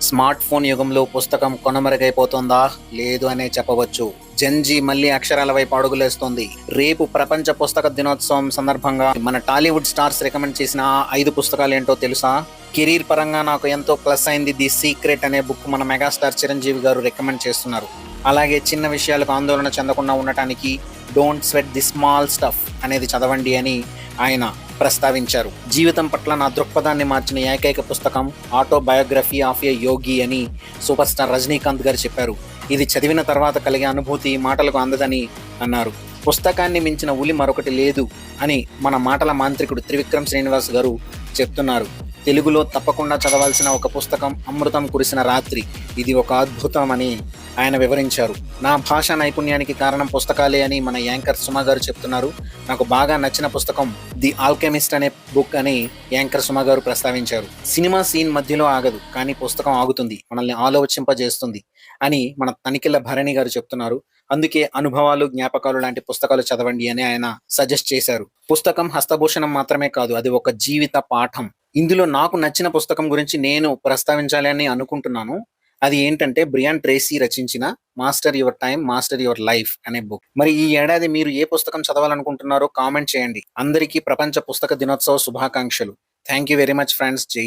Smart phone యుగంలో పుస్తకం కొనమరుగైపోతుందా? లేదు అనే చెప్పవచ్చు. జెన్జీ మళ్ళీ అక్షరాల వైపు అడుగులేస్తోంది. రేపు ప్రపంచ పుస్తక దినోత్సవం సందర్భంగా మన టాలీవుడ్ స్టార్స్ రికమెండ్ చేసిన ఆ 5 పుస్తకాలు ఏంటో తెలుసా? కెరీర్ పరంగా నాకు ఎంతో ప్లస్ అయింది ది సీక్రెట్ అనే బుక్ మన మెగాస్టార్ చిరంజీవి గారు రికమెండ్ చేస్తున్నారు. అలాగే చిన్న విషయాలకు ఆందోళన చెందకుండా ఉండటానికి don't sweat the small stuff అనేది చదవండి అని ఆయన ప్రస్తావించారు. జీవితం పట్ల నా దృక్పథాన్ని మార్చిన ఏకైక పుస్తకం ఆటోబయోగ్రఫీ ఆఫ్ ఏ యోగి అని సూపర్ స్టార్ రజనీకాంత్ గారు చెప్పారు. ఇది చదివిన తర్వాత కలిగే అనుభూతి మాటలకు అందదని అన్నారు. పుస్తకాన్ని మించిన ఉలి మరొకటి లేదు అని మన మాటల మాంత్రికుడు త్రివిక్రమ్ శ్రీనివాస్ గారు చెప్తున్నారు. తెలుగులో తప్పకుండా చదవాల్సిన ఒక పుస్తకం అమృతం కురిసిన రాత్రి. ఇది ఒక అద్భుతం అని ఆయన వివరించారు. నా భాషా నైపుణ్యానికి కారణం పుస్తకాలే అని మన యాంకర్ సుమ గారు చెప్తున్నారు. నాకు బాగా నచ్చిన పుస్తకం ది ఆల్కెమిస్ట్ అనే బుక్ అని యాంకర్ సుమ గారు ప్రస్తావించారు. సినిమా సీన్ మధ్యలో ఆగదు, కానీ పుస్తకం ఆగుతుంది, మనల్ని ఆలోచింపజేస్తుంది అని మన తనికెళ్ళ భరణి గారు చెప్తున్నారు. అందుకే అనుభవాలు, జ్ఞాపకాలు లాంటి పుస్తకాలు చదవండి అని ఆయన సజెస్ట్ చేశారు. పుస్తకం హస్తభూషణం మాత్రమే కాదు, అది ఒక జీవిత పాఠం. ఇందులో నాకు నచ్చిన పుస్తకం గురించి నేను ప్రస్తావించాలి అని అనుకుంటున్నాను. అది ఏంటంటే బ్రియాన్ ట్రేసీ రచించిన master your time master your life అనే బుక్. మరి ఈ ఏడాది మీరు ఏ పుస్తకం చదవాలనుకుంటున్నారో కామెంట్ చేయండి. అందరికీ ప్రపంచ పుస్తక దినోత్సవ శుభాకాంక్షలు. Thank you very much friends. జై